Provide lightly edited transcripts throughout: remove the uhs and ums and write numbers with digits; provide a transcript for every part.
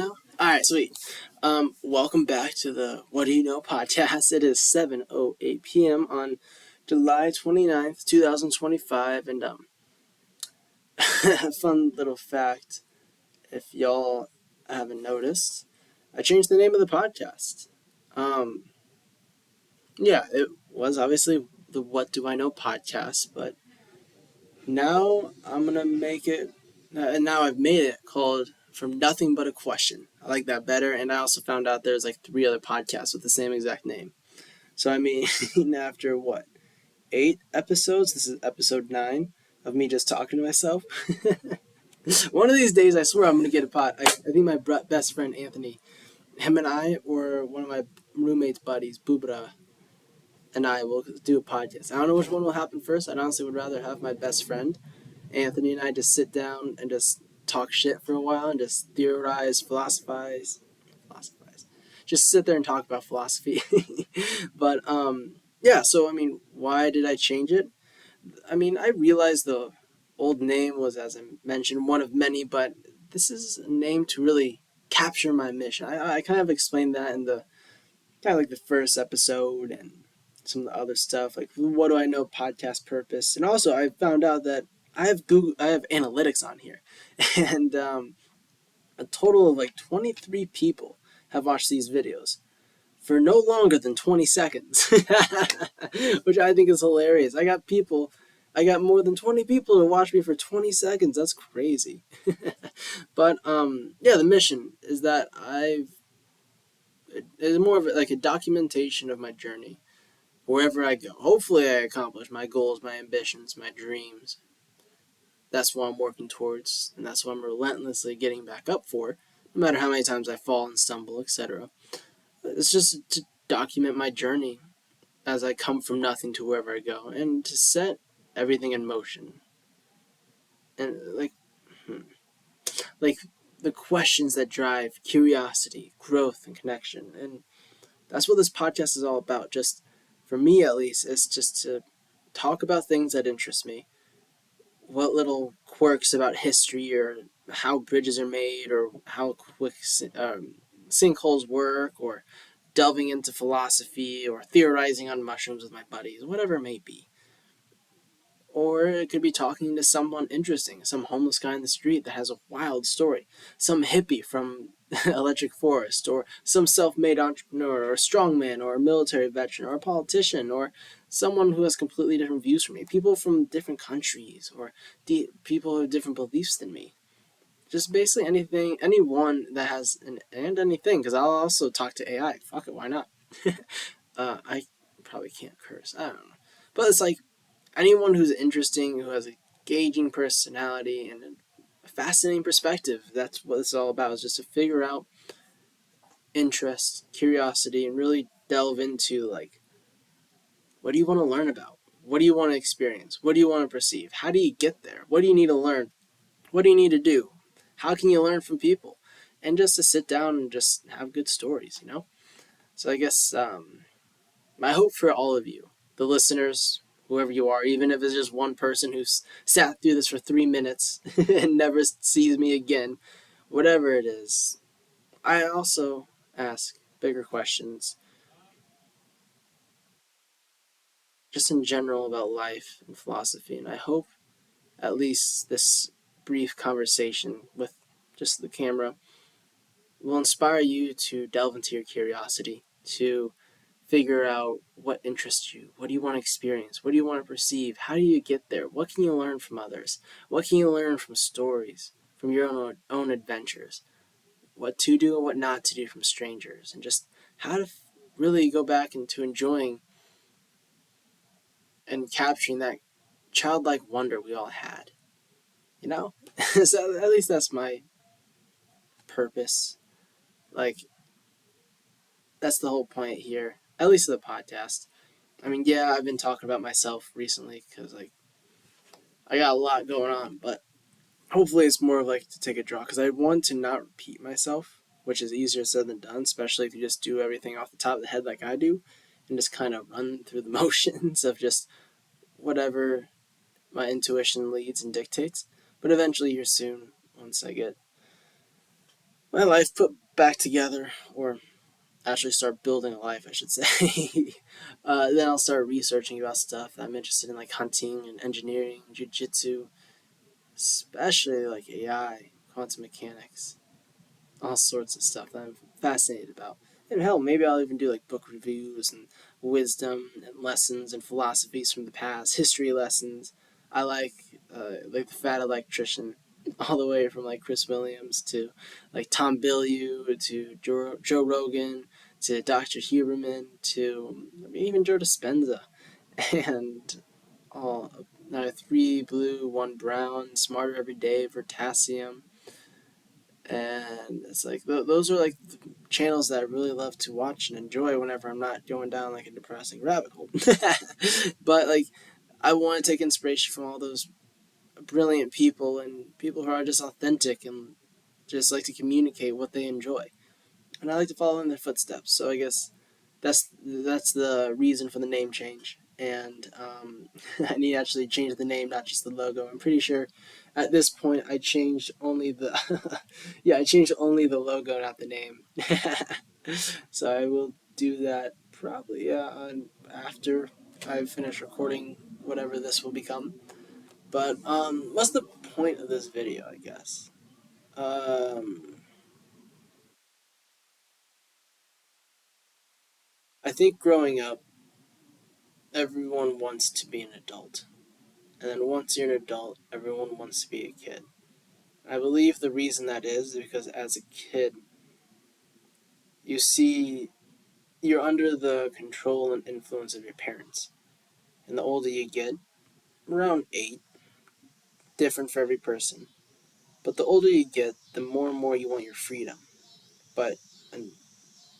All right, sweet. Welcome back to the What Do You Know podcast. It is 7:08 p.m. on July 29th, 2025. And fun little fact, if y'all haven't noticed, I changed the name of the podcast. Um, yeah, it was obviously the What Do I Know podcast, but now I'm gonna make it, and now I've made it called From Nothing But a Question. I like that better, and I also found out there's like 3 other podcasts with the same exact name. So I mean, after what, 8 episodes? This is episode 9 of me just talking to myself. One of these days, I swear I'm gonna get a pod. I think my best friend Anthony, him and I, or one of my roommates' buddies, Bubra, and I will do a podcast. I don't know which one will happen first. I honestly would rather have my best friend Anthony and I just sit down and just talk shit for a while and just theorize, philosophize. Just sit there and talk about philosophy. But yeah, so I mean, why did I change it? I mean, I realized the old name was, as I mentioned, one of many, but this is a name to really capture my mission. I kind of explained that in the kind of like the first episode and some of the other stuff, like what do I know podcast purpose. And also I found out that I have analytics on here, and a total of like 23 people have watched these videos for no longer than 20 seconds, which I think is hilarious. I got more than 20 people to watch me for 20 seconds. That's crazy. But yeah, the mission is that it's more of like a documentation of my journey wherever I go. Hopefully I accomplish my goals, my ambitions, my dreams. That's what I'm working towards, and that's what I'm relentlessly getting back up for, no matter how many times I fall and stumble, etc. It's just to document my journey as I come from nothing to wherever I go, and to set everything in motion. And like the questions that drive curiosity, growth, and connection. And that's what this podcast is all about. Just for me, at least, is just to talk about things that interest me. What little quirks about history, or how bridges are made, or how quick sinkholes work, or delving into philosophy, or theorizing on mushrooms with my buddies, whatever it may be. Or it could be talking to someone interesting, some homeless guy in the street that has a wild story, some hippie from Electric Forest, or some self-made entrepreneur, or a strongman, or a military veteran, or a politician, or someone who has completely different views from me, people from different countries, or people who have different beliefs than me. Just basically anything, anyone that has and anything, because I'll also talk to AI. Fuck it, why not? I probably can't curse. I don't know, but it's like anyone who's interesting, who has a engaging personality and a fascinating perspective. That's what it's all about, is just to figure out interest, curiosity, and really delve into, like, what do you want to learn about? What do you want to experience? What do you want to perceive? How do you get there? What do you need to learn? What do you need to do? How can you learn from people? And just to sit down and just have good stories. So I guess my hope for all of you, the listeners, whoever you are, even if it's just one person who's sat through this for 3 minutes and never sees me again, whatever it is, I also ask bigger questions, just in general about life and philosophy. And I hope at least this brief conversation with just the camera will inspire you to delve into your curiosity, to figure out what interests you. What do you want to experience? What do you want to perceive? How do you get there? What can you learn from others? What can you learn from stories, from your own adventures? What to do and what not to do from strangers, and just how to really go back into enjoying and capturing that childlike wonder we all had. You know? So at least that's my purpose. Like, that's the whole point here, at least of the podcast. I mean, yeah, I've been talking about myself recently because, like, I got a lot going on, but hopefully it's more of like to take a draw, because I want to not repeat myself, which is easier said than done, especially if you just do everything off the top of the head like I do and just kind of run through the motions of just whatever my intuition leads and dictates. But eventually here soon, once I get my life put back together, or actually start building a life, I should say. Then I'll start researching about stuff that I'm interested in, like hunting and engineering, jujitsu, especially like AI, quantum mechanics, all sorts of stuff that I'm fascinated about. And hell, maybe I'll even do like book reviews and wisdom and lessons and philosophies from the past, history lessons. I like the Fat Electrician, all the way from like Chris Williams to like Tom Bilyeu to Joe Rogan to Dr. Huberman to even Joe Dispenza, and all three blue, one brown, smarter every day, Vertasium, and it's like those are like the channels that I really love to watch and enjoy whenever I'm not going down like a depressing rabbit hole. But like I want to take inspiration from all those brilliant people and people who are just authentic and just like to communicate what they enjoy, and I like to follow in their footsteps. So I guess that's the reason for the name change. And I need to actually change the name, not just the logo. I'm pretty sure at this point I changed only the yeah, I changed only the logo, not the name. So I will do that probably after I finish recording whatever this will become. But what's the point of this video? I guess. Um, I think growing up, everyone wants to be an adult. And then once you're an adult, everyone wants to be a kid. I believe the reason that is because as a kid, you see you're under the control and influence of your parents. And the older you get, around 8, different for every person. But the older you get, the more and more you want your freedom. But and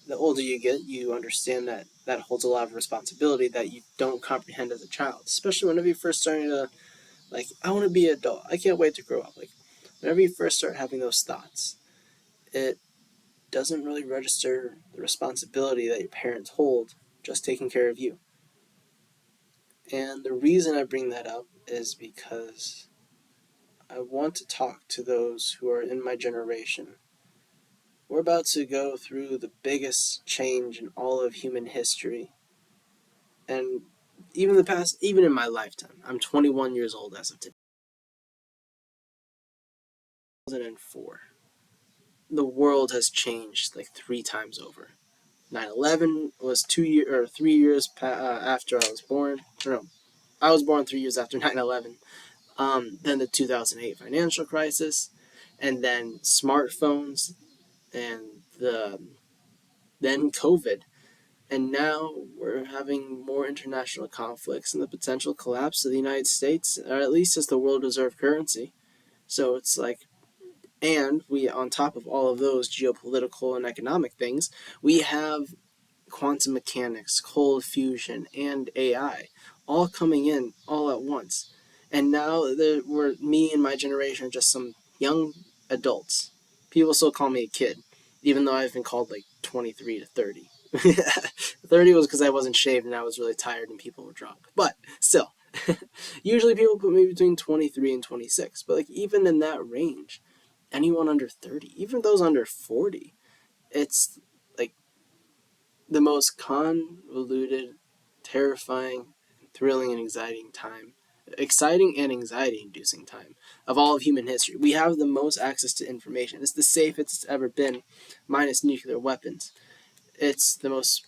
the older you get, you understand that that holds a lot of responsibility that you don't comprehend as a child. Especially whenever you first starting to like, I want to be an adult. I can't wait to grow up. Like, whenever you first start having those thoughts, it doesn't really register the responsibility that your parents hold just taking care of you. And the reason I bring that up is because I want to talk to those who are in my generation. We're about to go through the biggest change in all of human history. And even in my lifetime, I'm 21 years old as of today. 2004. The world has changed like 3 times over. 9/11 was 3 years after I was born. Or no, I was born 3 years after 9/11. Then the 2008 financial crisis, and then smartphones, and then COVID, and now we're having more international conflicts and the potential collapse of the United States, or at least as the world reserve currency. So it's like, and we, on top of all of those geopolitical and economic things, we have quantum mechanics, cold fusion, and AI all coming in all at once. And now me and my generation are just some young adults. People still call me a kid, even though I've been called like 23 to 30. 30 was because I wasn't shaved and I was really tired and people were drunk. But still, usually people put me between 23 and 26. But like even in that range, anyone under 30, even those under 40, it's like the most convoluted, terrifying, thrilling, and exciting and anxiety-inducing time of all of human history. We have the most access to information. It's the safest it's ever been, minus nuclear weapons. It's the most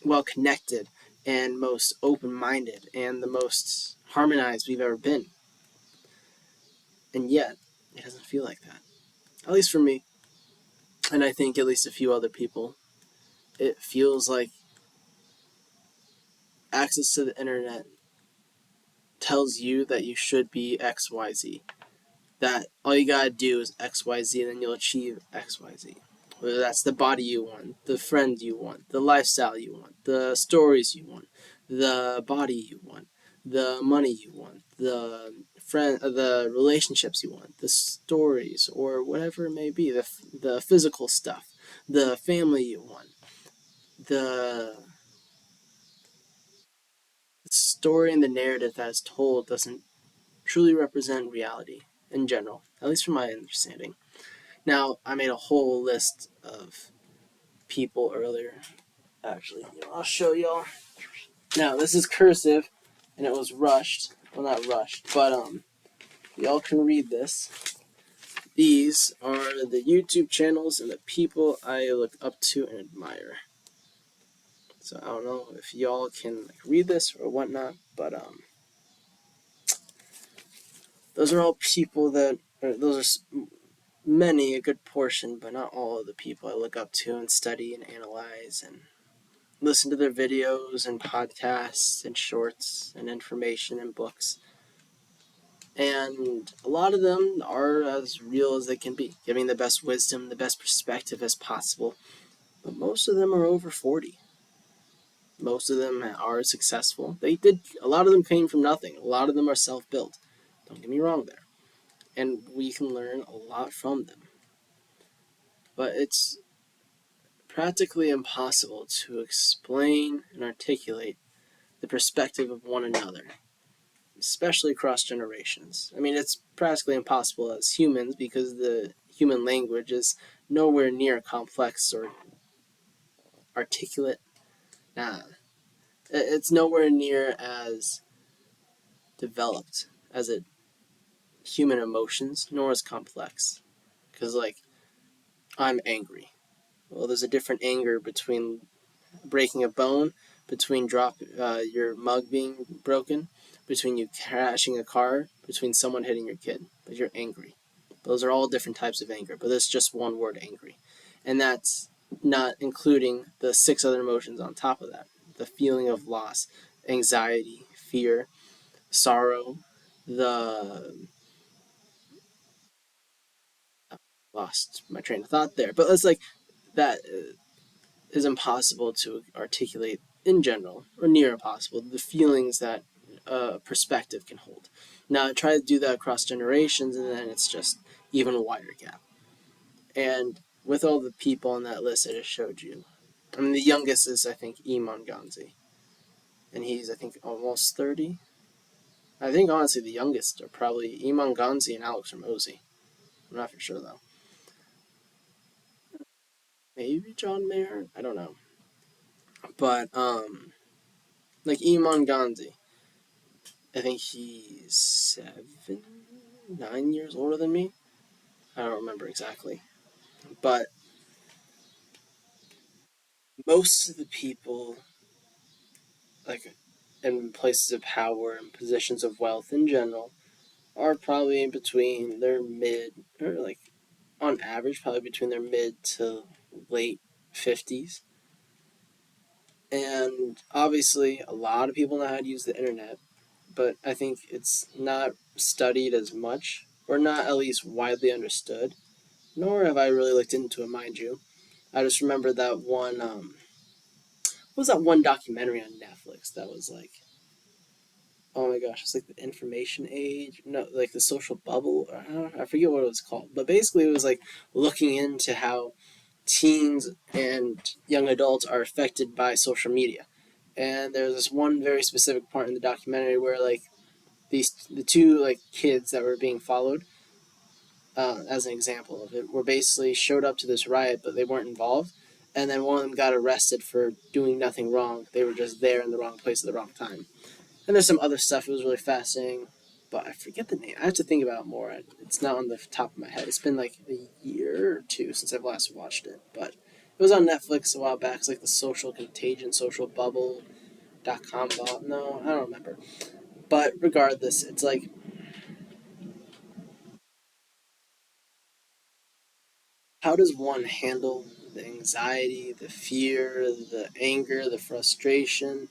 well-connected and most open-minded and the most harmonized we've ever been. And yet, it doesn't feel like that. At least for me, and I think at least a few other people. It feels like access to the internet tells you that you should be XYZ. That all you gotta do is XYZ and then you'll achieve XYZ. Whether that's the body you want, the friend you want, the lifestyle you want, the stories you want, the body you want, the money you want, the relationships you want, the stories or whatever it may be, the physical stuff, the family you want, the story and the narrative that is told doesn't truly represent reality in general, at least from my understanding. Now, I made a whole list of people earlier. Actually, I'll show y'all. Now, this is cursive, and it was rushed. Well, not rushed, but y'all can read this. These are the YouTube channels and the people I look up to and admire. So I don't know if y'all can read this or whatnot, but those are all people that, or those are many, a good portion, but not all of the people I look up to and study and analyze and listen to their videos and podcasts and shorts and information and books. And a lot of them are as real as they can be, giving the best wisdom, the best perspective as possible. But most of them are over 40. Most of them are successful. A lot of them came from nothing. A lot of them are self-built. Don't get me wrong there. And we can learn a lot from them. But it's practically impossible to explain and articulate the perspective of one another, especially across generations. I mean, it's practically impossible as humans because the human language is nowhere near complex or articulate. Nah, it's nowhere near as developed as human emotions, nor as complex. Because, I'm angry. Well, there's a different anger between breaking a bone, between your mug being broken, between you crashing a car, between someone hitting your kid. But you're angry. Those are all different types of anger, but it's just one word, angry. And that's not including the 6 other emotions on top of that. The feeling of loss, anxiety, fear, sorrow, the lost my train of thought there. But it's that is impossible to articulate in general, or near impossible, the feelings that perspective can hold. Now, I try to do that across generations, and then it's just even a wider gap. And with all the people on that list I just showed you, I mean, the youngest is, I think, Iman Ganzi. And he's, I think, almost 30. I think, honestly, the youngest are probably Iman Ganzi and Alex Ramosi. I'm not for sure, though. Maybe John Mayer? I don't know. But, Iman Ganzi, I think he's 9 years older than me. I don't remember exactly. But most of the people, like, in places of power and positions of wealth in general, are probably in between their mid, or on average, probably between their mid to late 50s. And obviously, a lot of people know how to use the internet, but I think it's not studied as much, or not at least widely understood, nor have I really looked into it, mind you. I just remember that one, what was that one documentary on Netflix that was oh my gosh, it's the information age, no, the social bubble, I forget what it was called, but basically it was looking into how teens and young adults are affected by social media. And there's this one very specific part in the documentary where the two kids that were being followed, as an example of it, were basically showed up to this riot, but they weren't involved. And then one of them got arrested for doing nothing wrong. They were just there in the wrong place at the wrong time. And there's some other stuff. It was really fascinating, but I forget the name. I have to think about it more. It's not on the top of my head. It's been a year or two since I've last watched it, but it was on Netflix a while back. It's the Social Contagion, Social Bubble.com. No, I don't remember. But regardless, it's how does one handle the anxiety, the fear, the anger, the frustration,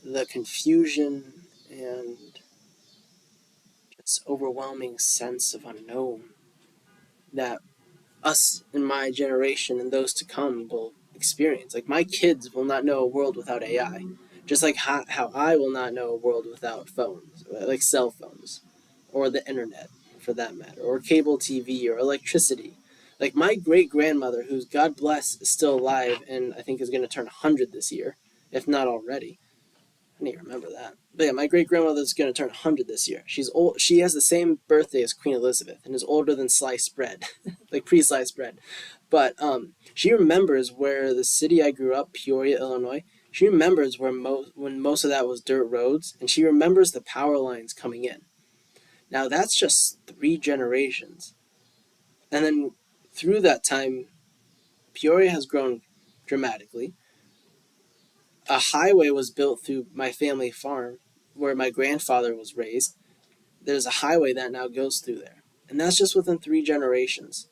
the confusion, and this overwhelming sense of unknown that us in my generation and those to come will experience? My kids will not know a world without AI, just how I will not know a world without phones, cell phones, or the internet for that matter, or cable TV, or electricity. My great grandmother, who's God bless, is still alive and I think is going to turn 100 this year, if not already. I need to remember that. But yeah, my great grandmother's gonna turn 100 this year. She's old. She has the same birthday as Queen Elizabeth and is older than sliced bread, like pre-sliced bread. But she remembers where the city I grew up, Peoria, Illinois. She remembers when most of that was dirt roads, and she remembers the power lines coming in. Now that's just 3 generations, and then through that time, Peoria has grown dramatically. A highway was built through my family farm where my grandfather was raised. There's a highway that now goes through there. And that's just within 3 generations.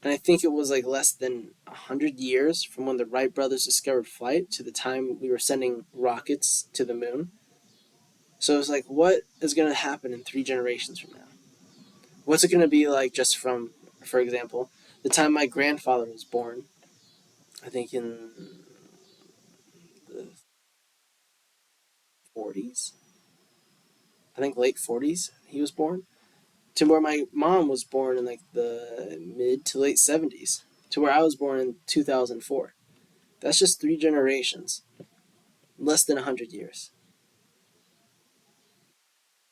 And I think it was like less than 100 years from when the Wright brothers discovered flight to the time we were sending rockets to the moon. So it's like, what is going to happen in 3 generations from now? What's it going to be like just from, for example, the time my grandfather was born? I think in the 40s. I think late 40s he was born. To where my mom was born in like the mid to late 70s. To where I was born in 2004. That's just 3 generations. Less than 100 years.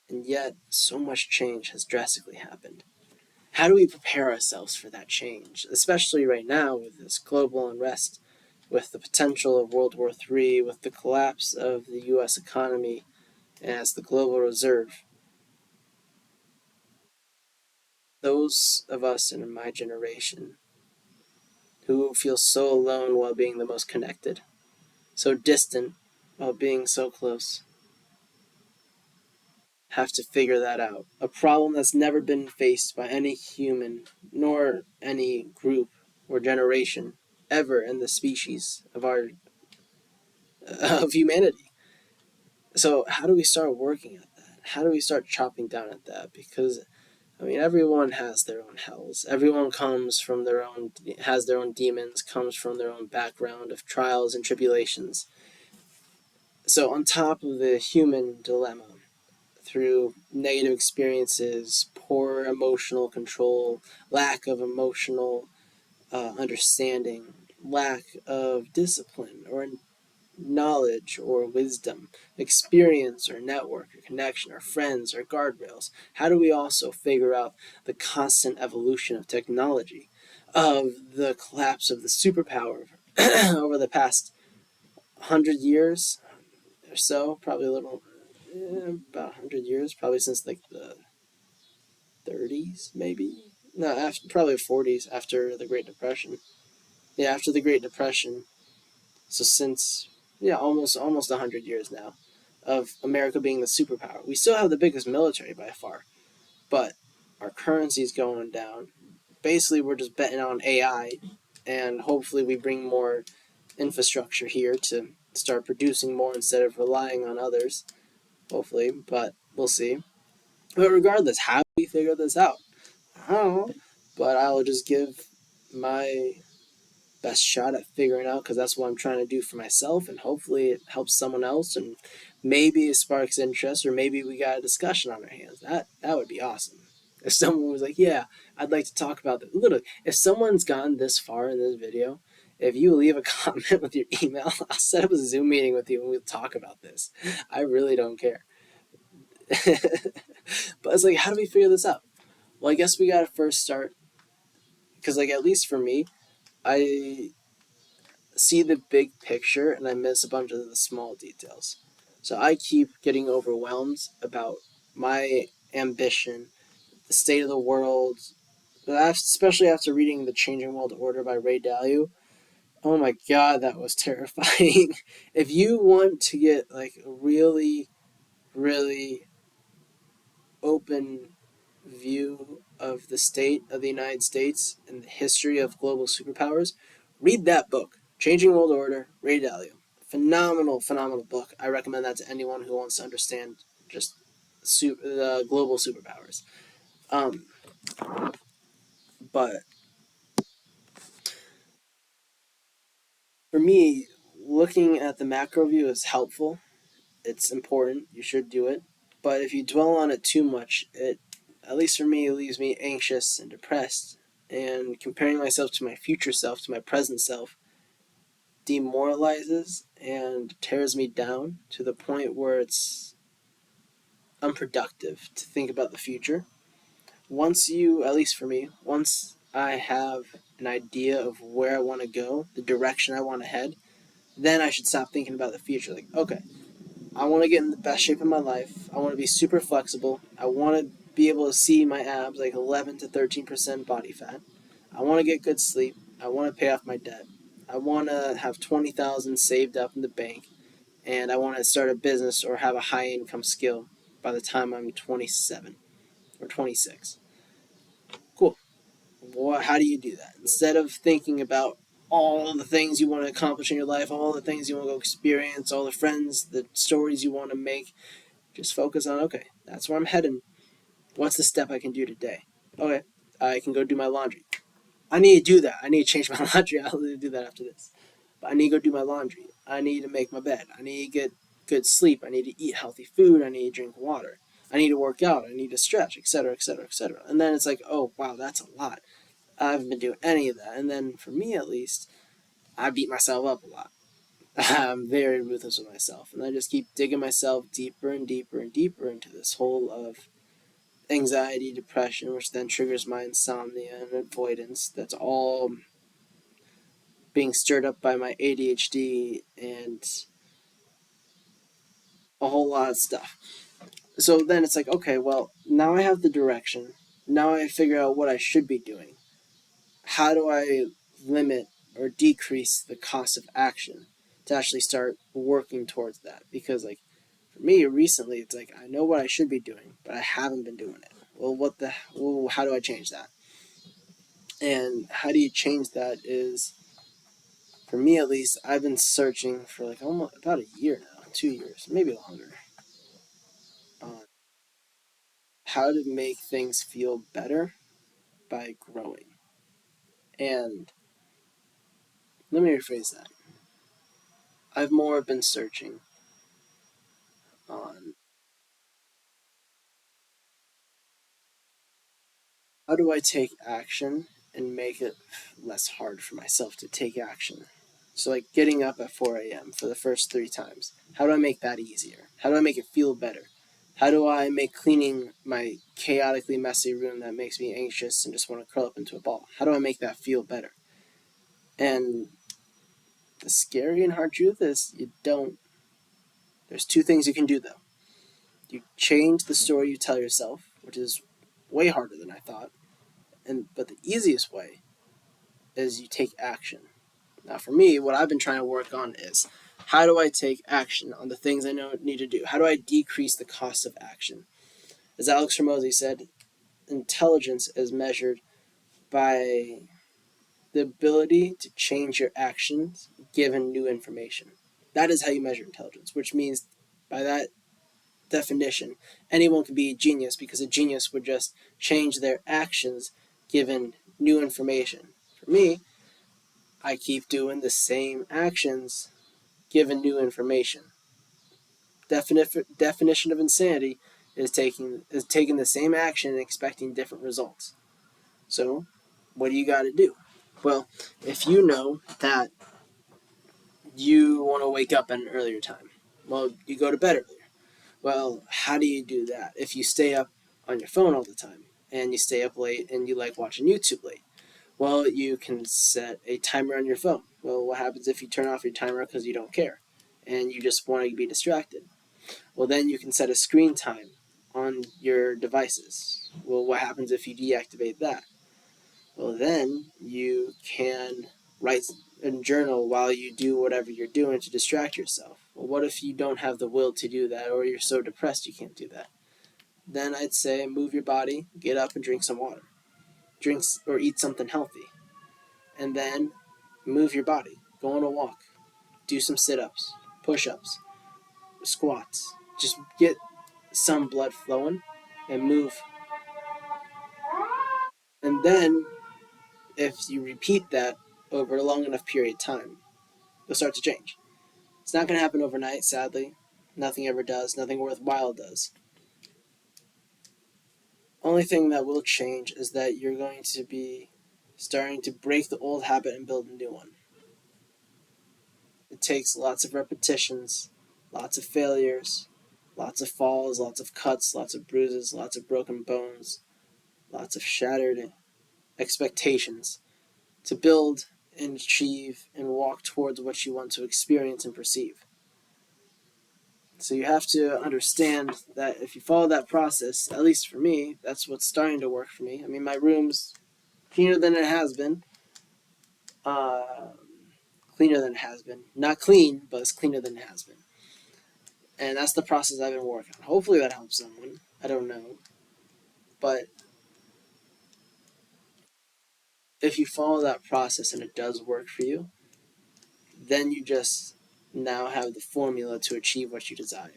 And yet, so much change has drastically happened. How do we prepare ourselves for that change? Especially right now with this global unrest, with the potential of World War III, with the collapse of the US economy as the global reserve. Those of us in my generation who feel so alone while being the most connected, so distant while being so close, have to figure that out. A problem that's never been faced by any human, nor any group or generation ever in the species of our of humanity. So how do we start working at that? How do we start chopping down at that? Because I mean, everyone has their own hells. Everyone comes from their own, has their own demons, comes from their own background of trials and tribulations. So, on top of the human dilemma, through negative experiences, poor emotional control, lack of emotional understanding, lack of discipline or knowledge or wisdom, experience or network or connection or friends or guardrails? How do we also figure out the constant evolution of technology, of the collapse of the superpower over the past 100 years or so, probably a little, about 100 years, probably since like the 30s, maybe? No, after, probably 40s after the Great Depression. Yeah, after the Great Depression. So since yeah, almost 100 years now of America being the superpower. We still have the biggest military by far, but our currency's going down. Basically, we're just betting on AI, and hopefully, we bring more infrastructure here to start producing more instead of relying on others. Hopefully, but we'll see. But regardless, how do we figure this out? I don't know, but I'll just give my best shot at figuring out because that's what I'm trying to do for myself, and hopefully it helps someone else, and maybe it sparks interest, or maybe we got a discussion on our hands. That would be awesome. If someone was like, "Yeah, I'd like to talk about that," literally, if someone's gotten this far in this video, if you leave a comment with your email, I'll set up a Zoom meeting with you and we'll talk about this. I really don't care. But it's like, how do we figure this out? Well, I guess we gotta first start because, like, at least for me, I see the big picture and I miss a bunch of the small details. So I keep getting overwhelmed about my ambition, the state of the world, especially after reading The Changing World Order by Ray Dalio. Oh my god, that was terrifying. If you want to get like a really, really open view of the state of the United States and the history of global superpowers, read that book, Changing World Order, Ray Dalio. Phenomenal, phenomenal book. I recommend that to anyone who wants to understand just the global superpowers. Um, but for me, looking at the macro view is helpful. It's important. You should do it. But if you dwell on it too much, it, at least for me, it leaves me anxious and depressed. And comparing myself to my future self, to my present self, demoralizes and tears me down to the point where it's unproductive to think about the future. Once you, at least for me, once I have an idea of where I want to go, the direction I want to head, then I should stop thinking about the future. Like, okay, I want to get in the best shape of my life. I want to be super flexible. I want to be able to see my abs like 11 to 13% body fat. I want to get good sleep. I want to pay off my debt. I want to have 20,000 saved up in the bank, and I want to start a business or have a high income skill by the time I'm 27 or 26. Cool. How do you do that? Instead of thinking about all the things you want to accomplish in your life, all the things you want to go experience, all the friends, the stories you want to make, just focus on, okay, that's where I'm heading. What's the step I can do today? Okay, I can go do my laundry. I need to do that. I need to change my laundry. I'll do that after this. But I need to go do my laundry. I need to make my bed. I need to get good sleep. I need to eat healthy food. I need to drink water. I need to work out. I need to stretch, etc., etc., etc. And then it's like, oh, wow, that's a lot. I haven't been doing any of that. And then for me, at least, I beat myself up a lot. I'm very ruthless with myself. And I just keep digging myself deeper and deeper and deeper into this hole of anxiety, depression, which then triggers my insomnia and avoidance. That's all being stirred up by my ADHD and a whole lot of stuff. So then it's like, okay, well, now I have the direction. Now I figure out what I should be doing. How do I limit or decrease the cost of action to actually start working towards that? Because, like, for me, recently, it's like, I know what I should be doing, but I haven't been doing it. How do I change that? And how do you change that is, for me at least, I've been searching for like almost about a year now, 2 years, maybe longer, on how to make things feel better by growing. And let me rephrase that. I've more been searching on how do I take action and make it less hard for myself to take action. So, like getting up at 4 a.m. for the first 3 times, how do I make that easier? How do I make it feel better? How do I make cleaning my chaotically messy room that makes me anxious and just want to curl up into a ball? How do I make that feel better? And the scary and hard truth is you don't. There's two things you can do though. You change the story you tell yourself, which is way harder than I thought. But the easiest way is you take action. Now, for me, what I've been trying to work on is how do I take action on the things I know I need to do? How do I decrease the cost of action? As Alex Hormozi said, intelligence is measured by the ability to change your actions given new information. That is how you measure intelligence, which means by that definition, anyone can be a genius because a genius would just change their actions given new information. For me, I keep doing the same actions given new information. Definition of insanity is taking the same action and expecting different results. So, what do you got to do? Well, if you know that you want to wake up at an earlier time, well, you go to bed earlier. Well, how do you do that if you stay up on your phone all the time and you stay up late and you like watching YouTube late? Well, you can set a timer on your phone. Well, what happens if you turn off your timer because you don't care and you just want to be distracted? Well, then you can set a screen time on your devices. Well, what happens if you deactivate that? Well, then you can write and journal while you do whatever you're doing to distract yourself. Well, what if you don't have the will to do that or you're so depressed you can't do that? Then I'd say move your body, get up and drink some water. Drink or eat something healthy. And then move your body. Go on a walk. Do some sit-ups, push-ups, squats. Just get some blood flowing and move. And then if you repeat that over a long enough period of time, you'll start to change. It's not going to happen overnight, sadly. Nothing ever does. Nothing worthwhile does. Only thing that will change is that you're going to be starting to break the old habit and build a new one. It takes lots of repetitions, lots of failures, Lots of falls, lots of cuts, lots of bruises, lots of broken bones, lots of shattered expectations to build and achieve and walk towards what you want to experience and perceive. So you have to understand that if you follow that process, at least for me, that's what's starting to work for me. I mean, my room's cleaner than it has been. Uh, Cleaner than it has been. Not clean, but it's cleaner than it has been. And that's the process I've been working on. Hopefully that helps someone. I don't know. But if you follow that process and it does work for you, then you just now have the formula to achieve what you desire.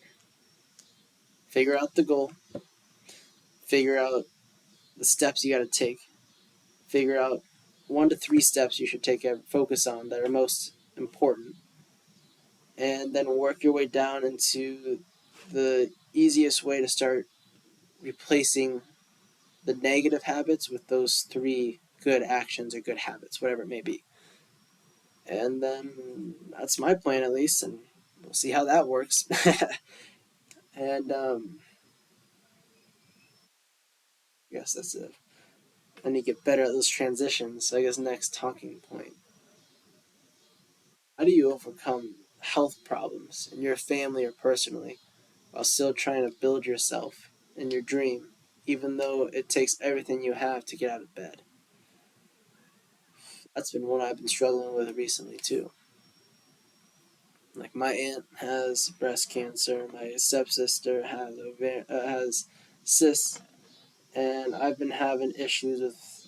Figure out the goal, figure out the steps you got to take, figure out 1 to 3 steps you should focus on that are most important, and then work your way down into the easiest way to start replacing the negative habits with those 3 good actions or good habits, whatever it may be. And then that's my plan, at least, and we'll see how that works. And I guess that's it. I need to get better at those transitions. I guess next talking point. How do you overcome health problems in your family or personally while still trying to build yourself in your dream, even though it takes everything you have to get out of bed? That's been one I've been struggling with recently too. Like my aunt has breast cancer, my stepsister has cysts, and I've been having issues with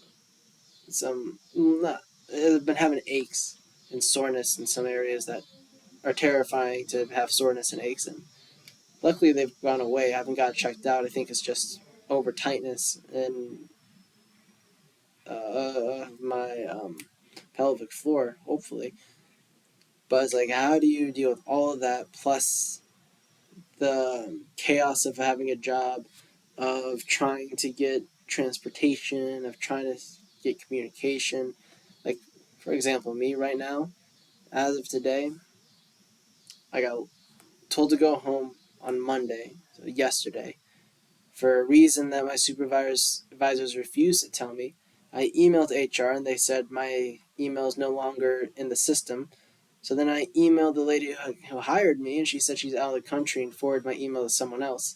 some not. I've been having aches and soreness in some areas that are terrifying to have soreness and aches in. Luckily, they've gone away. I haven't got checked out. I think it's just over tightness in my pelvic floor, hopefully. But it's like, how do you deal with all of that plus the chaos of having a job, of trying to get transportation, of trying to get communication? Like, for example, me right now, as of today, I got told to go home on Monday, so yesterday, for a reason that my advisors refused to tell me. I emailed HR and they said my email is no longer in the system. So then I emailed the lady who hired me, and she said she's out of the country and forwarded my email to someone else.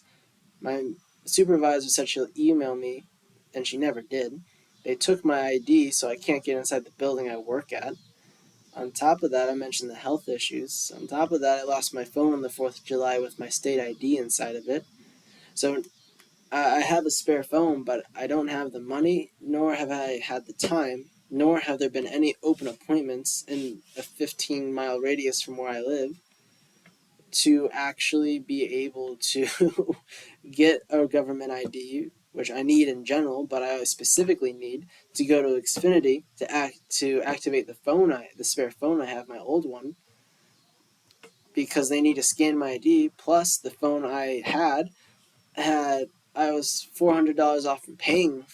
My supervisor said she'll email me, and she never did. They took my ID, so I can't get inside the building I work at. On top of that, I mentioned the health issues. On top of that, I lost my phone on the 4th of July with my state ID inside of it. So I have a spare phone, but I don't have the money, nor have I had the time, nor have there been any open appointments in a 15-mile radius from where I live to actually be able to get a government ID, which I need in general, but I specifically need to go to Xfinity to activate the spare phone I have, my old one, because they need to scan my ID. Plus, the phone I had I was $400 off from paying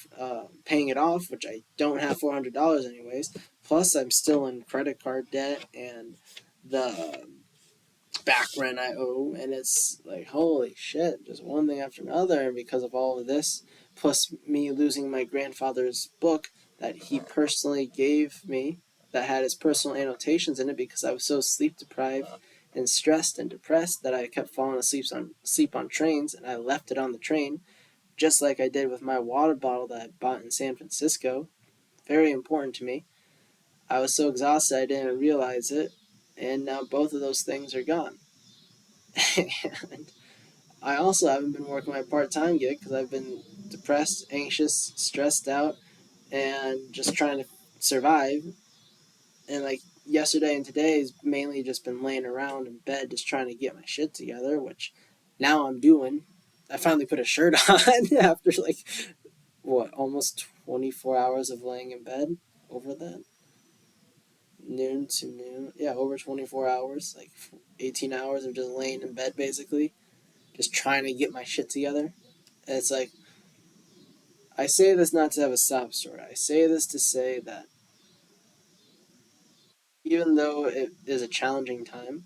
it off, which I don't have $400 anyways. Plus, I'm still in credit card debt and the back rent I owe, and it's like holy shit, just one thing after another. And because of all of this, plus me losing my grandfather's book that he personally gave me, that had his personal annotations in it, because I was so sleep deprived and stressed and depressed that I kept falling asleep on trains, and I left it on the train, just like I did with my water bottle that I bought in San Francisco. Very important to me. I was so exhausted I didn't realize it, and now both of those things are gone. And I also haven't been working my part-time gig because I've been depressed, anxious, stressed out, and just trying to survive. And like yesterday and today has mainly just been laying around in bed just trying to get my shit together, which now I'm doing. I finally put a shirt on after like almost 24 hours of laying in bed. Over that, noon to noon, yeah, over 24 hours, like 18 hours of just laying in bed basically, just trying to get my shit together. And it's like, I say this not to have a sob story. I say this to say that even though it is a challenging time,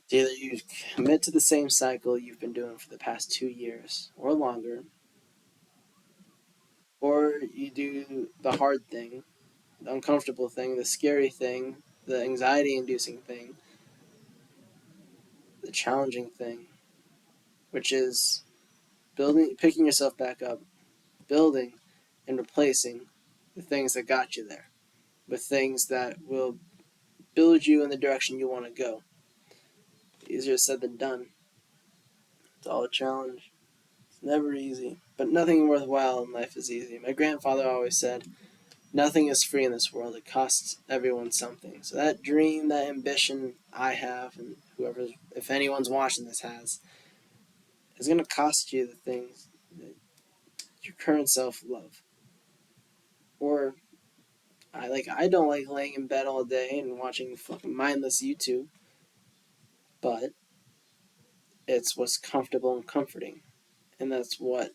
Either you commit to the same cycle you've been doing for the past 2 years or longer, or you do the hard thing, the uncomfortable thing, the scary thing, the anxiety inducing thing, the challenging thing, which is picking yourself back up, building and replacing the things that got you there with things that will build you in the direction you want to go. Easier said than done. It's all a challenge. It's never easy, but nothing worthwhile in life is easy. My grandfather always said, nothing is free in this world. It costs everyone something. So that dream, that ambition I have, and whoever, if anyone's watching this has, is going to cost you the things that your current self love. Or I don't like laying in bed all day and watching fucking mindless YouTube, but it's what's comfortable and comforting, and that's what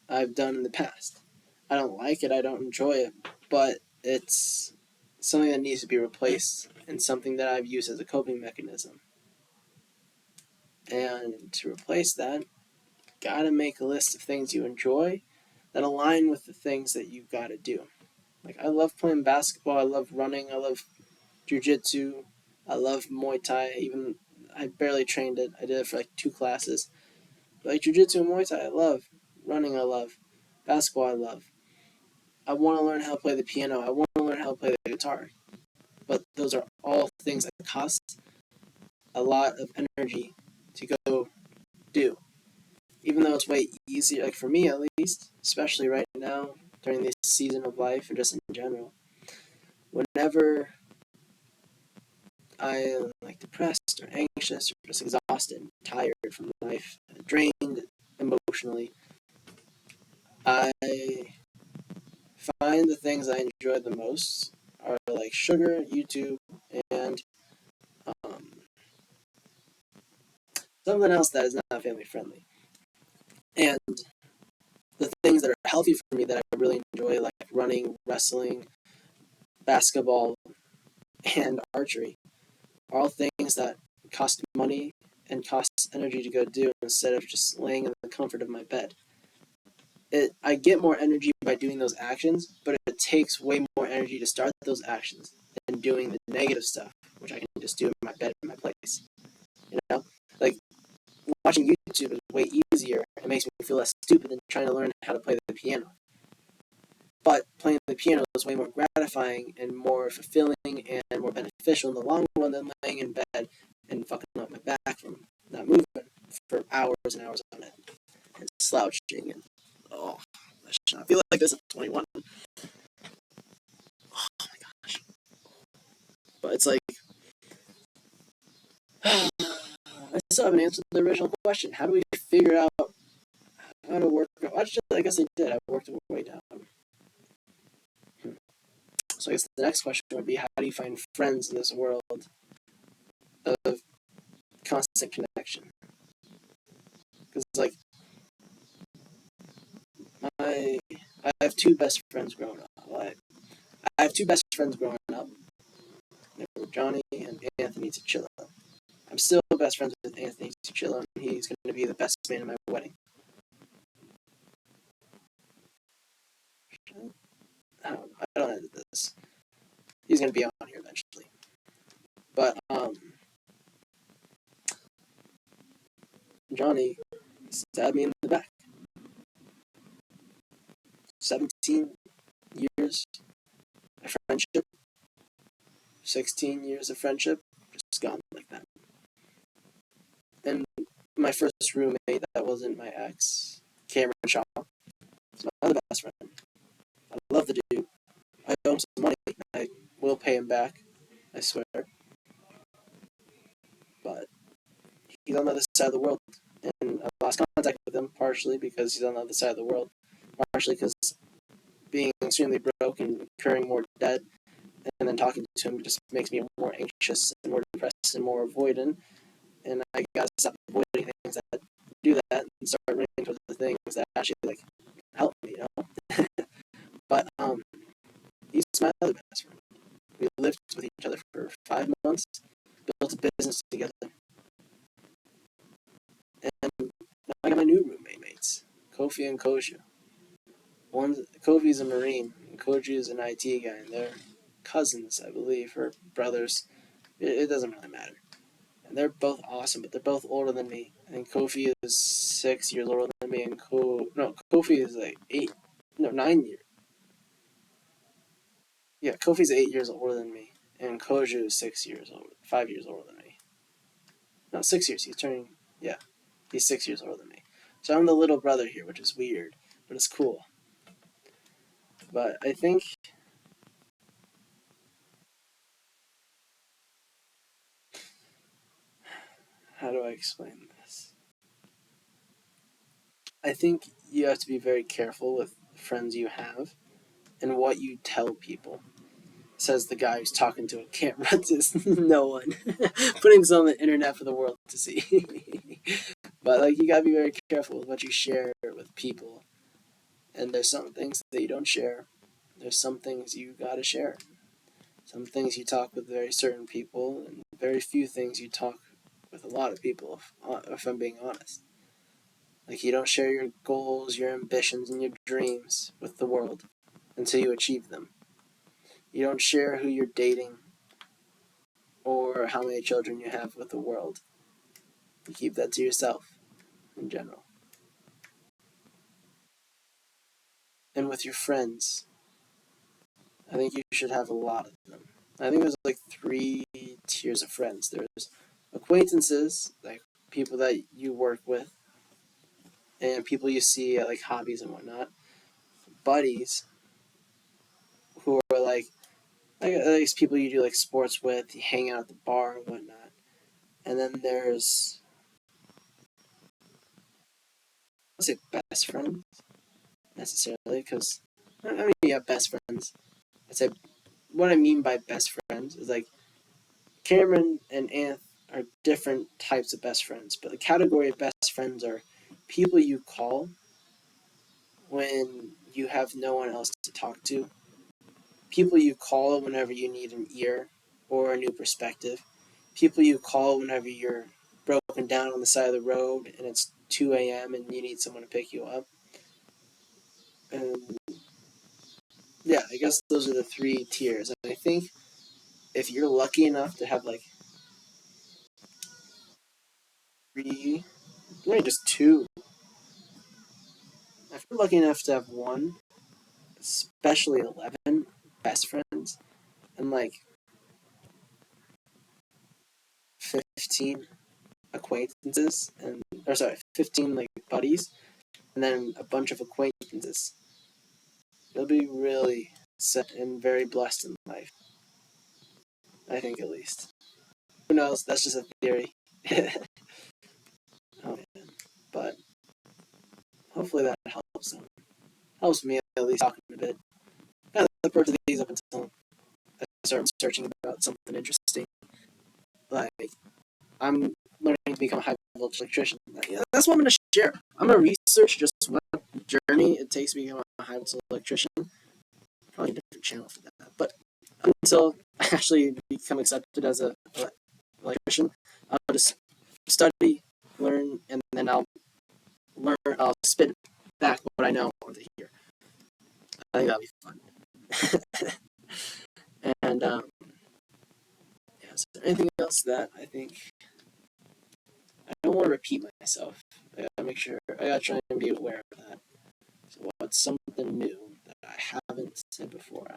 I've done in the past. I don't like it, I don't enjoy it, but it's something that needs to be replaced and something that I've used as a coping mechanism. And to replace that, gotta make a list of things you enjoy that align with the things that you've got to do. Like, I love playing basketball, I love running, I love jiu-jitsu, I love Muay Thai. Even I barely trained it. I did it for like 2 classes. But like jiu-jitsu and Muay Thai, I love. Running, I love. Basketball, I love. I want to learn how to play the piano. I want to learn how to play the guitar. But those are all things that cost a lot of energy to go do. Even though it's way easier, like for me at least, especially right now during this season of life and just in general, whenever I am like depressed or anxious or just exhausted, tired from life, drained emotionally, I find the things I enjoy the most are like sugar, YouTube, and um, something else that is not family friendly. And the things that are healthy for me that I really enjoy, like running, wrestling, basketball, and archery, are all things that cost money and cost energy to go do instead of just laying in the comfort of my bed. I get more energy by doing those actions, but it takes way more energy to start those actions than doing the negative stuff, which I can just do in my bed in my place. You know, like watching YouTube is way easier. It makes me feel less stupid than trying to learn how to play the piano. But playing the piano is way more gratifying and more fulfilling and more beneficial in the long run than laying in bed and fucking up my back from not moving for hours and hours on end and slouching and oh, I should not feel like this at 21. Oh my gosh! But it's like I still haven't answered the original question. How do we figure out how to work? I guess I did. I worked my way down. So I guess the next question would be, how do you find friends in this world of constant connection? Because like I have two best friends growing up. I have two best friends growing up. They were Johnny and Anthony Tuchillo. I'm still best friends with Anthony Tuchillo, and he's going to be the best man at my wedding. I don't edit this. He's going to be on here eventually. But Johnny stabbed me in the back. 17 years of friendship. 16 years of friendship. Just gone like that. And my first roommate that wasn't my ex, Cameron Shaw, is my other best friend. I love the dude. I owe him some money. I will pay him back. I swear. But he's on the other side of the world. And I lost contact with him partially because he's on the other side of the world. Partially because being extremely broke and incurring more debt and then talking to him just makes me more anxious and more depressed and more avoidant. And I gotta stop avoiding things that do that and start running towards the things that actually like help me, you know. But he's my other best friend. We lived with each other for 5 months, built a business together, Kofi and Koju. Kofi's a Marine, and Koju is an IT guy, and they're cousins, I believe, or brothers. It doesn't really matter. And they're both awesome, but they're both older than me. I think Kofi is 6 years older than me, and Kofi is like 9 years. Yeah, Kofi's 8 years older than me, and Koju is 6 years old, 5 years older than me. No, 6 years. Yeah, he's 6 years older than me. So I'm the little brother here, which is weird, but it's cool. But I think, how do I explain this? I think you have to be very careful with friends you have and what you tell people. Says the guy who's talking to a camera to no one, putting this on the internet for the world to see. But like, you gotta be very careful with what you share with people. And there's some things that you don't share. There's some things you gotta share. Some things you talk with very certain people, and very few things you talk with a lot of people, if I'm being honest. Like, you don't share your goals, your ambitions, and your dreams with the world until you achieve them. You don't share who you're dating or how many children you have with the world. You keep that to yourself in general. And with your friends, I think you should have a lot of them. I think there's like 3 tiers of friends. There's acquaintances, like people that you work with, and people you see at like hobbies and whatnot. Buddies, who are like people you do like sports with, you hang out at the bar and whatnot. And then there's, let's say, best friends necessarily, because I mean, you have best friends. I'd say what I mean by best friends is like Cameron and Anth are different types of best friends, but the category of best friends are people you call when you have no one else to talk to, people you call whenever you need an ear or a new perspective, people you call whenever you're broken down on the side of the road and it's 2 a.m. and you need someone to pick you up. And yeah, I guess those are the 3 tiers. And I think if you're lucky enough to have like three, maybe just two, if you're lucky enough to have one, especially 11 best friends, and like 15 acquaintances, and or sorry, 15 like buddies, and then a bunch of acquaintances, you'll be really set and very blessed in life. I think, at least. Who knows? That's just a theory. Oh man, but hopefully that helps them. Helps me at least talking a bit. Yeah, the purpose of these up until I start searching about something interesting. Like, I'm learning to become a high voltage electrician. Yeah, that's what I'm going to share. I'm going to research just what journey it takes to become a high voltage electrician. Probably a different channel for that. But until I actually become accepted as a electrician, I'll just study, learn, and then I'll spit back what I know onto here. I think that'll be fun. And yeah, is there anything else that I think I don't want to repeat myself? I gotta make sure, I gotta try and be aware of that. So what's something new that I haven't said before?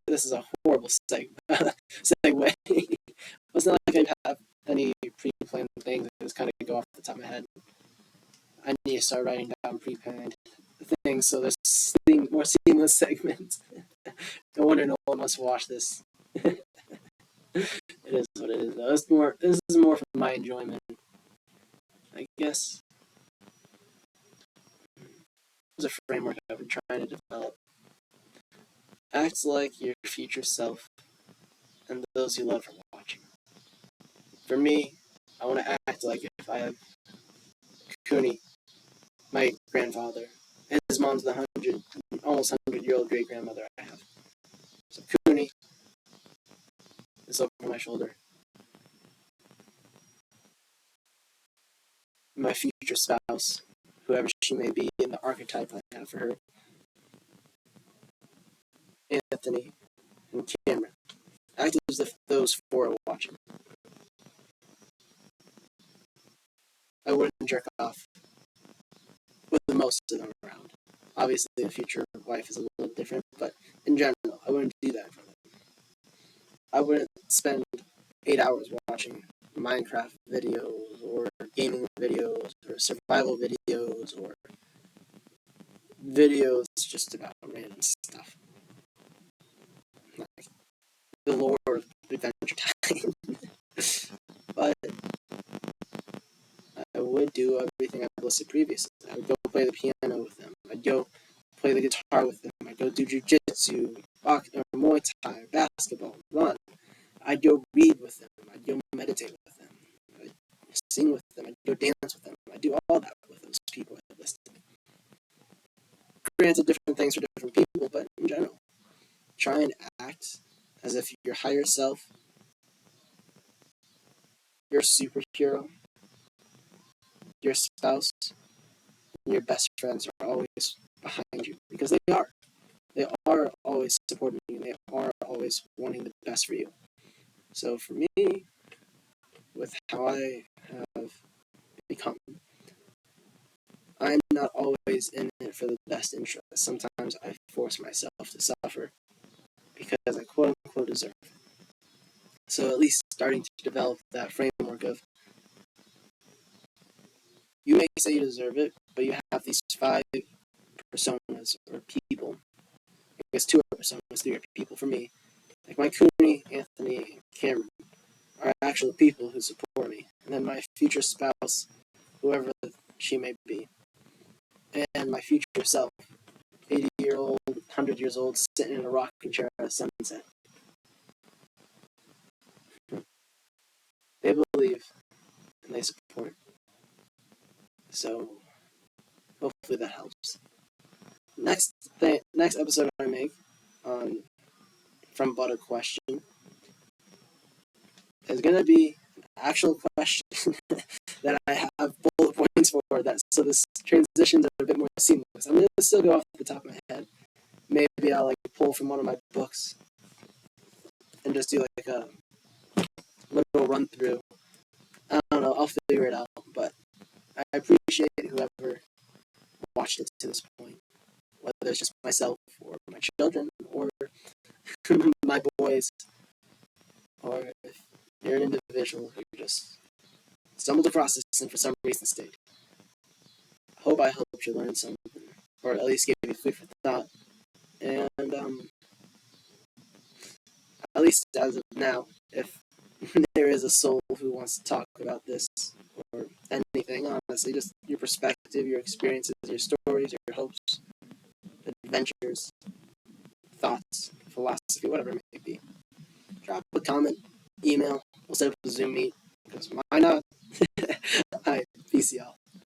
This is a horrible segue. It's not like I have any pre-planned things. I just kind of go off the top of my head. I need to start writing down pre-planned things so there's more seamless segments. No wonder no one wants to watch this. It is what it is, though. This is more for my enjoyment, I guess. There's a framework I've been trying to develop. Act like your future self and those you love are watching. For me, I want to act like if I have Cooney, my grandfather, and his mom's the almost 100-year-old great grandmother I have. So Cooney is over my shoulder. My future spouse, whoever she may be, and the archetype I have for her. Anthony and Cameron. Act as if those four are watching. I wouldn't jerk off with most of them around. Obviously, a future wife is a little different, but in general, I wouldn't do that for them. I wouldn't spend 8 hours watching Minecraft videos or gaming videos or survival videos or videos just about random stuff. Like the lore of Adventure Time. But I would do everything I've listed previously. I would go play the piano with them. I'd go play the guitar with them. I'd go do jujitsu, Muay Thai, basketball, run. I'd go read with them. I'd go meditate with them. I'd sing with them. I'd go dance with them. I'd do all that with those people I listed. Granted, different things for different people, but in general, try and act as if your higher self, your superhero, your spouse, and your best friends are always behind you, because they are. They are always supporting you. They are always wanting the best for you. So for me, with how I have become, I'm not always in it for the best interest. Sometimes I force myself to suffer because I quote unquote deserve it. So at least starting to develop that framework of, you may say you deserve it, but you have these 5 personas or people. I guess 2 are personas, 3 are people for me. Like my Cooney, Anthony, Cameron are actual people who support me. And then my future spouse, whoever she may be. And my future self, 80-year-old, 100 years old, sitting in a rocking chair at a sunset. They believe and they support. So hopefully that helps. Next episode I make on From Butter Question is gonna be an actual question that I have bullet points for. That so this transitions are a bit more seamless. I'm gonna still go off the top of my head. Maybe I'll pull from one of my books and just do a little run through. I don't know. I'll figure it out. But I appreciate whoever watched it to this point, whether it's just myself or my children or my boys, or if you're an individual who just stumbled across this and for some reason stayed. I hope you learned something, or at least gave you food for thought. And at least as of now, if there is a soul who wants to talk about this or anything, honestly, just your perspective, your experiences, your stories, your hopes, adventures, thoughts, philosophy, whatever it may be, drop a comment, email, we'll set up a Zoom meet, because why not? Alright, peace y'all.